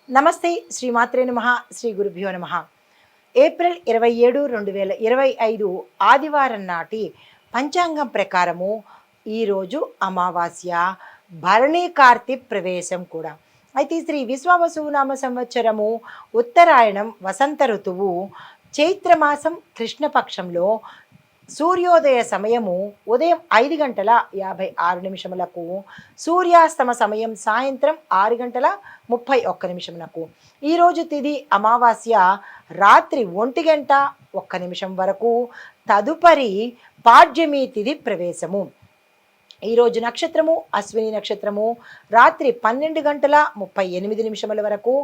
నమస్తే శ్రీమాత్రే నమః శ్రీ గురుభ్యో నమః. ఏప్రిల్ 27, 2025 ఆదివారం నాటి పంచాంగం ప్రకారము ఈరోజు అమావాస్య, భరణి కార్తీ ప్రవేశం కూడా. అయితే శ్రీ విశ్వావసునామ సంవత్సరము ఉత్తరాయణం వసంత ఋతువు చైత్రమాసం కృష్ణపక్షంలో సూర్యోదయ సమయము ఉదయం 5 గంటల 56 నిమిషములకు, సూర్యాస్తమ సమయం సాయంత్రం 6 గంటల 31 నిమిషములకు. ఈరోజు తిది అమావాస్య రాత్రి 1 గంట 1 నిమిషం వరకు, తదుపరి పాడ్యమి తిది ప్రవేశము. ఈరోజు నక్షత్రము అశ్విని నక్షత్రము రాత్రి 12 గంటల 38 నిమిషముల వరకు,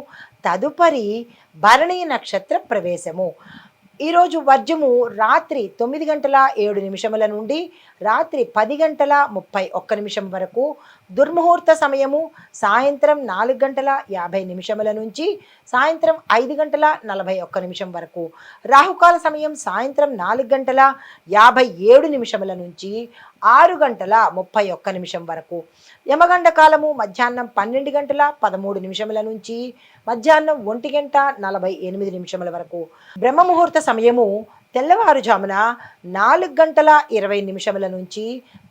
తదుపరి భరణి నక్షత్ర ప్రవేశము. ఈరోజు వర్జము రాత్రి 9 గంటల 7 నిమిషముల నుండి రాత్రి 10 గంటల 31 నిమిషం వరకు, దుర్ముహూర్త సమయము సాయంత్రం 4 గంటల 50 నిమిషముల నుంచి సాయంత్రం 5 గంటల 41 నిమిషం వరకు, రాహుకాల సమయం సాయంత్రం 4 గంటల 57 నిమిషముల నుంచి 6 గంటల 31 నిమిషం వరకు, యమగండ కాలము మధ్యాహ్నం 12 గంటల 13 నిమిషముల నుంచి మధ్యాహ్నం 1 గంట 48 నిమిషముల వరకు, బ్రహ్మముహూర్త సమయము తెల్లవారుజామున 4 గంటల 20 నిమిషముల నుంచి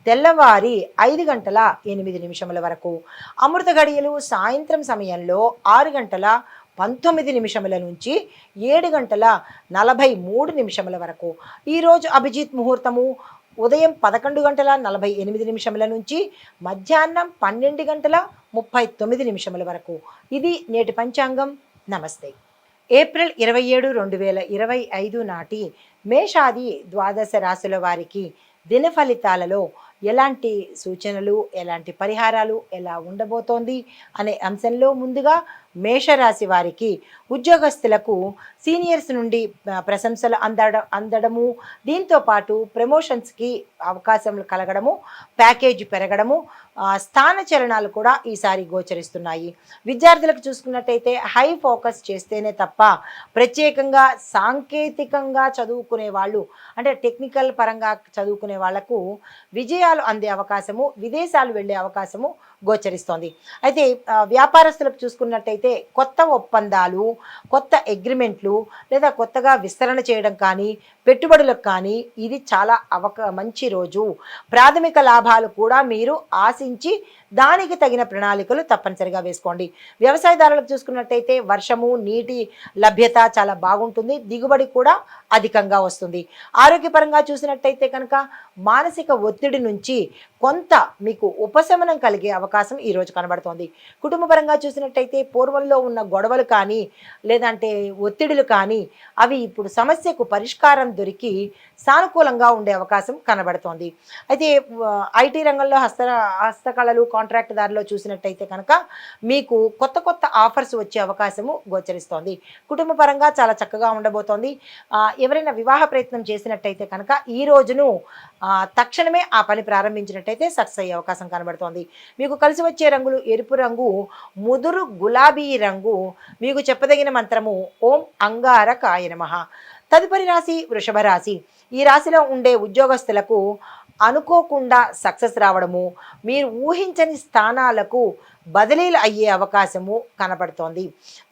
తెల్లవారి 5 గంటల 8 నిమిషముల వరకు, అమృత గడియలు సాయంత్రం సమయంలో 6 గంటల 19 నిమిషముల నుంచి 7 గంటల 43 నిమిషముల వరకు. ఈరోజు అభిజిత్ ముహూర్తము ఉదయం 11 గంటల 48 నిమిషముల నుంచి మధ్యాహ్నం 12 గంటల 39 నిమిషముల వరకు. ఇది నేటి పంచాంగం. నమస్తే. ఏప్రిల్ 27, 2025 నాటి మేషాది ద్వాదశ రాశుల వారికి దిన ఫలితాలలో ఎలాంటి సూచనలు, ఎలాంటి పరిహారాలు ఎలా ఉండబోతోంది అనే అంశంలో ముందుగా మేషరాశి వారికి ఉద్యోగస్తులకు సీనియర్స్ నుండి ప్రశంసలు అందడము, దీంతోపాటు ప్రమోషన్స్కి అవకాశములు కలగడము, ప్యాకేజీ పెరగడము, స్థాన చలనాలు కూడా ఈసారి గోచరిస్తున్నాయి. విద్యార్థులకు చూసుకున్నట్టయితే హై ఫోకస్ చేస్తేనే తప్ప ప్రత్యేకంగా సాంకేతికంగా చదువుకునే వాళ్ళు, అంటే టెక్నికల్ పరంగా చదువుకునే వాళ్లకు విజయాలు అందే అవకాశము, విదేశాలు వెళ్ళే అవకాశము గోచరిస్తోంది. అయితే వ్యాపారస్తులకు చూసుకున్నట్టయితే కొత్త ఒప్పందాలు, కొత్త అగ్రిమెంట్లు లేదా కొత్తగా విస్తరణ చేయడం కానీ, పెట్టుబడులకు కానీ ఇది చాలా మంచి రోజు. ప్రాథమిక లాభాలు కూడా మీరు ఆశించి దానికి తగిన ప్రణాళికలు తప్పనిసరిగా వేసుకోండి. వ్యవసాయదారులకు చూసుకున్నట్టయితే వర్షము, నీటి లభ్యత చాలా బాగుంటుంది, దిగుబడి కూడా అధికంగా వస్తుంది. ఆరోగ్యపరంగా చూసినట్టయితే కనుక మానసిక ఒత్తిడి నుంచి కొంత మీకు ఉపశమనం కలిగే అవకాశం ఈరోజు కనబడుతోంది. కుటుంబపరంగా చూసినట్టయితే పూర్వంలో ఉన్న గొడవలు కానీ లేదంటే ఒత్తిడులు కానీ అవి ఇప్పుడు సమస్యకు పరిష్కారం దొరికి సానుకూలంగా ఉండే అవకాశం కనబడుతోంది. అయితే ఐటీ రంగంలో హస్తకళలు, కాంట్రాక్ట్ దారిలో చూసినట్టయితే కనుక మీకు కొత్త కొత్త ఆఫర్స్ వచ్చే అవకాశము గోచరిస్తోంది. కుటుంబ పరంగా చాలా చక్కగా ఉండబోతోంది. ఎవరైనా వివాహ ప్రయత్నం చేసినట్టయితే కనుక ఈ రోజును తక్షణమే ఆ పని ప్రారంభించినట్టయితే సక్సెస్ అయ్యే అవకాశం కనబడుతోంది. మీకు కలిసి వచ్చే రంగులు ఎరుపు రంగు, ముదురు గులాబీ రంగు. మీకు చెప్పదగిన మంత్రము ఓం అంగారకాయ నమః. తదుపరి రాశి వృషభ రాశి. ఈ రాశిలో ఉండే ఉద్యోగస్తులకు అనుకోకుండా సక్సెస్ రావడము, మీరు ఊహించని స్థానాలకు బదిలీలు అయ్యే అవకాశము కనబడుతోంది.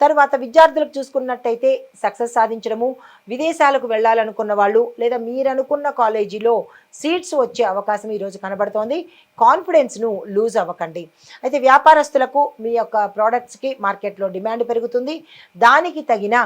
తర్వాత విద్యార్థులకు చూసుకున్నట్టయితే సక్సెస్ సాధించడము, విదేశాలకు వెళ్ళాలనుకున్న వాళ్ళు లేదా మీరు అనుకున్న కాలేజీలో సీట్స్ వచ్చే అవకాశం ఈరోజు కనబడుతోంది. కాన్ఫిడెన్స్ను లూజ్ అవ్వకండి. అయితే వ్యాపారస్తులకు మీ యొక్క ప్రోడక్ట్స్కి మార్కెట్లో డిమాండ్ పెరుగుతుంది, దానికి తగిన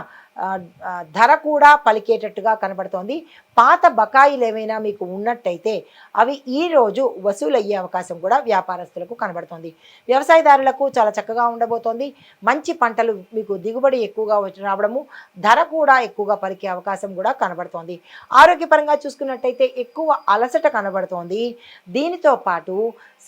ధర కూడా పలికేటట్టుగా కనబడుతోంది. పాత బకాయిలు ఏమైనా మీకు ఉన్నట్టయితే అవి ఈరోజు వసూలు అయ్యే అవకాశం కూడా వ్యాపారస్తులకు కనబడుతోంది. వ్యవసాయదారులకు చాలా చక్కగా ఉండబోతోంది. మంచి పంటలు మీకు దిగుబడి ఎక్కువగా రావడము, ధర కూడా ఎక్కువగా పలికే అవకాశం కూడా కనబడుతోంది. ఆరోగ్యపరంగా చూసుకున్నట్టయితే ఎక్కువ అలసట కనబడుతోంది. దీనితో పాటు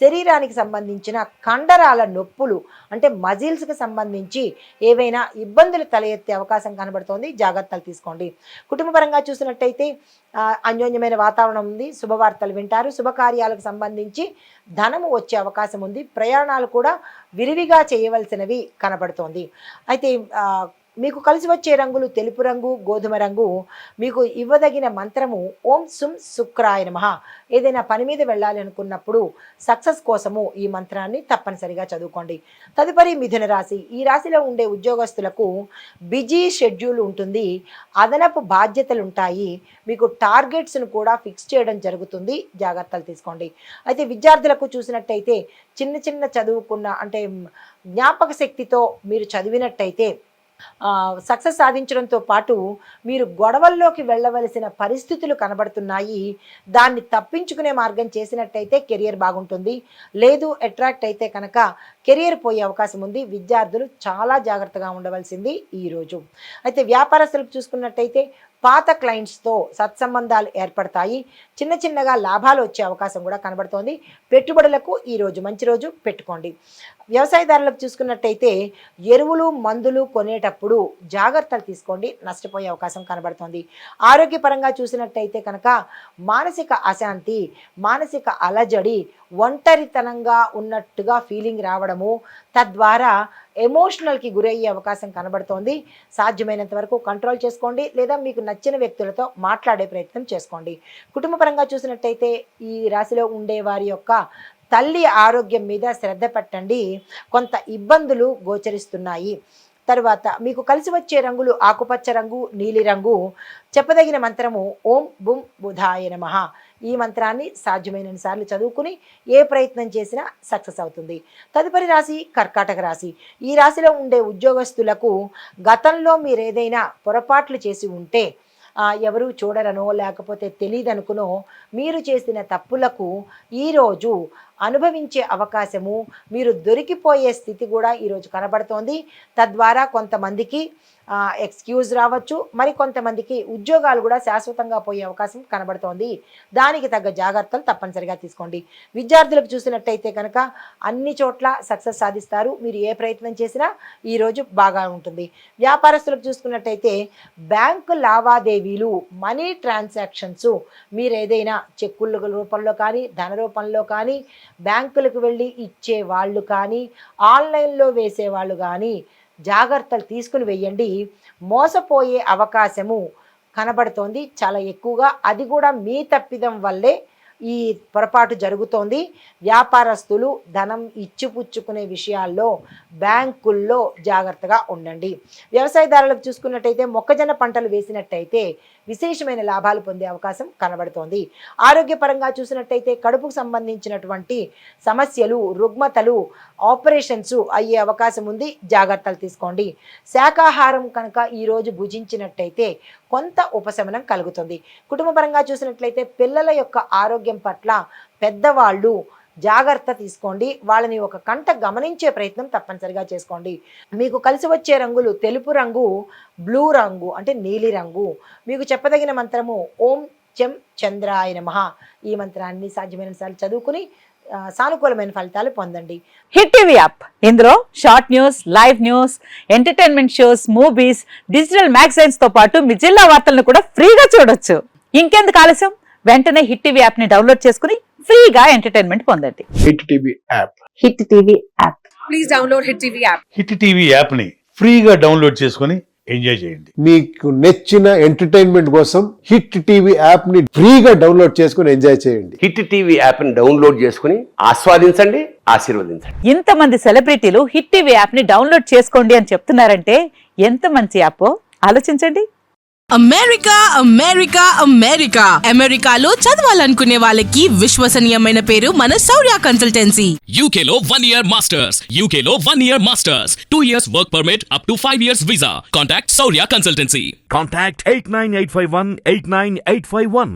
శరీరానికి సంబంధించిన కండరాల నొప్పులు, అంటే మజిల్స్కి సంబంధించి ఏవైనా ఇబ్బందులు తల ఎత్తే అవకాశం కనబడుతోంది. జాగ్రత్తలు తీసుకోండి. కుటుంబపరంగా చూసినట్టయితే అన్యోన్యమైన వాతావరణం ఉంది. శుభవార్తలు వింటారు. శుభకార్యాలకు సంబంధించి ధనము వచ్చే అవకాశం ఉంది. ప్రయాణాలు కూడా విరివిగా చేయవలసినవి కనబడుతోంది. అయితే మీకు కలిసి వచ్చే రంగులు తెలుపు రంగు, గోధుమ రంగు. మీకు ఇవ్వదగిన మంత్రము ఓం సుం శుక్రాయ నమః. ఏదైనా పని మీద వెళ్ళాలి అనుకున్నప్పుడు సక్సెస్ కోసము ఈ మంత్రాన్ని తప్పనిసరిగా చదువుకోండి. తదుపరి మిథున రాశి. ఈ రాశిలో ఉండే ఉద్యోగస్తులకు బిజీ షెడ్యూల్ ఉంటుంది, అదనపు బాధ్యతలు ఉంటాయి, మీకు టార్గెట్స్ను కూడా ఫిక్స్ చేయడం జరుగుతుంది, జాగ్రత్తలు తీసుకోండి. అయితే విద్యార్థులకు చూసినట్టయితే చిన్న చిన్న చదువుకున్న అంటే జ్ఞాపక శక్తితో మీరు చదివినట్టయితే సక్సెస్ సాధించడంతో పాటు మీరు గొడవల్లోకి వెళ్ళవలసిన పరిస్థితులు కనబడుతున్నాయి. దాన్ని తప్పించుకునే మార్గం చేసినట్టయితే కెరియర్ బాగుంటుంది. లేదు అట్రాక్ట్ అయితే కనుక కెరియర్ పోయే అవకాశం ఉంది. విద్యార్థులు చాలా జాగ్రత్తగా ఉండవలసింది ఈరోజు. అయితే వ్యాపారస్తులకు చూసుకున్నట్టయితే పాత క్లయింట్స్తో సత్సంబంధాలు ఏర్పడతాయి, చిన్న చిన్నగా లాభాలు వచ్చే అవకాశం కూడా కనబడుతోంది. పెట్టుబడులకు ఈరోజు మంచి రోజు, పెట్టుకోండి. వ్యవసాయదారులకు చూసుకున్నట్టయితే ఎరువులు మందులు కొనేటప్పుడు జాగ్రత్తలు తీసుకోండి, నష్టపోయే అవకాశం కనబడుతోంది. ఆరోగ్యపరంగా చూసినట్టయితే కనుక మానసిక అశాంతి, మానసిక అలజడి, ఒంటరితనంగా ఉన్నట్టుగా ఫీలింగ్ రావడము, తద్వారా ఎమోషనల్కి గురయ్యే అవకాశం కనబడుతోంది. సాధ్యమైనంత వరకు కంట్రోల్ చేసుకోండి, లేదా మీకు నచ్చిన వ్యక్తులతో మాట్లాడే ప్రయత్నం చేసుకోండి. కుటుంబపరంగా చూసినట్టయితే ఈ రాశిలో ఉండే వారి యొక్క తల్లి ఆరోగ్యం మీద శ్రద్ధ పెట్టండి, కొంత ఇబ్బందులు గోచరిస్తున్నాయి. తర్వాత మీకు కలిసి వచ్చే రంగులు ఆకుపచ్చ రంగు, నీలి రంగు. చెప్పదగిన మంత్రము ఓం బుం బుధాయ నమః. ఈ మంత్రాన్ని సాధ్యమైనన్ని సార్లు చదువుకుని ఏ ప్రయత్నం చేసినా సక్సెస్ అవుతుంది. తదుపరి రాశి కర్కాటక రాశి. ఈ రాశిలో ఉండే ఉద్యోగస్తులకు గతంలో మీరు ఏదైనా పొరపాట్లు చేసి ఉంటే ఎవరు చూడరనో లేకపోతే తెలియదనుకునో మీరు చేసిన తప్పులకు ఈరోజు అనుభవించే అవకాశము, మీరు దొరికిపోయే స్థితి కూడా ఈరోజు కనబడుతోంది. తద్వారా కొంతమందికి ఎక్స్క్యూజ్ రావచ్చు, మరి కొంతమందికి ఉద్యోగాలు కూడా శాశ్వతంగా పోయే అవకాశం కనబడుతోంది. దానికి తగ్గ జాగ్రత్తలు తప్పనిసరిగా తీసుకోండి. విద్యార్థులకు చూసినట్టయితే కనుక అన్ని చోట్ల సక్సెస్ సాధిస్తారు, మీరు ఏ ప్రయత్నం చేసినా ఈరోజు బాగా ఉంటుంది. వ్యాపారస్తులకు చూసుకున్నట్టయితే బ్యాంకు లావాదేవీలు, మనీ ట్రాన్సాక్షన్స్, మీరు ఏదైనా చెక్కుల రూపంలో కానీ ధన రూపంలో కానీ బ్యాంకులకు వెళ్ళి ఇచ్చే వాళ్ళు కానీ ఆన్లైన్లో వేసేవాళ్ళు కానీ జాగ్రత్తలు తీసుకుని వెయ్యండి. మోసపోయే అవకాశము కనబడుతోంది చాలా ఎక్కువగా, అది కూడా మీ తప్పిదం వల్లే ఈ పొరపాటు జరుగుతోంది. వ్యాపారస్తులు ధనం ఇచ్చిపుచ్చుకునే విషయాల్లో బ్యాంకుల్లో జాగ్రత్తగా ఉండండి. వ్యవసాయదారులకు చూసుకున్నట్టయితే మొక్కజొన్న పంటలు వేసినట్టయితే విశేషమైన లాభాలు పొందే అవకాశం కనబడుతోంది. ఆరోగ్యపరంగా చూసినట్టయితే కడుపుకు సంబంధించినటువంటి సమస్యలు, రుగ్మతలు, ఆపరేషన్స్ అయ్యే అవకాశం ఉంది, జాగ్రత్తలు తీసుకోండి. శాకాహారం కనుక ఈరోజు భుజించినట్టయితే కొంత ఉపశమనం కలుగుతుంది. కుటుంబపరంగా చూసినట్లయితే పిల్లల యొక్క ఆరోగ్యం పట్ల పెద్దవాళ్ళు జాగ్రత్త తీసుకోండి, వాళ్ళని ఒక కంట గమనించే ప్రయత్నం తప్పనిసరిగా చేసుకోండి. మీకు కలిసి వచ్చే రంగులు తెలుపు రంగు, బ్లూ రంగు అంటే నీలి రంగు. మీకు చెప్పదగిన మంత్రము ఓం చెం చంద్రాయ నమః. ఈ మంత్రాన్ని సాధ్యమైన సార్లు చదువుకుని సానుకూలమైన ఫలితాలు పొందండి. హిట్ టీవీ యాప్, ఇందులో short news, live news, entertainment shows, movies, digital magazines తో పాటు మీ జిల్లా వార్తలను కూడా ఫ్రీగా చూడొచ్చు. ఇంకెందుకు ఆలస్యం, వెంటనే హిట్ టీవీ యాప్ ని డౌన్లోడ్ చేసుకుని ఫ్రీగా ఎంటర్టైన్మెంట్ పొందండి. Hit TV app. Hit TV app. Please download hit TV app. Hit TV app ని ఫ్రీగా డౌన్లోడ్ చేసుకుని ఎంజాయ్ చేయండి. మీకు నచ్చిన ఎంటర్టైన్మెంట్ కోసం హిట్ టీవీ యాప్ ని ఫ్రీగా డౌన్లోడ్ చేసుకుని ఎంజాయ్ చేయండి. హిట్ టీవీ యాప్ ని డౌన్లోడ్ చేసుకుని ఆస్వాదించండి, ఆశీర్వదించండి. ఇంతమంది సెలబ్రిటీలు హిట్ టీవీ యాప్ ని డౌన్లోడ్ చేసుకోండి అని చెప్తున్నారంటే ఎంత మంచి యాప్ ఆలోచించండి. అమెరికా అమెరికా అమెరికా అమెరికాలో చదవాలనుకునే వాళ్ళకి విశ్వసనీయమైన పేరు మన శౌర్య కన్సల్టెన్సీ. UK లో 1 year masters. UK లో 1 year masters. 2 years work permit up to 5 years visa. Contact Saurya Consultancy. Contact 89851 89851.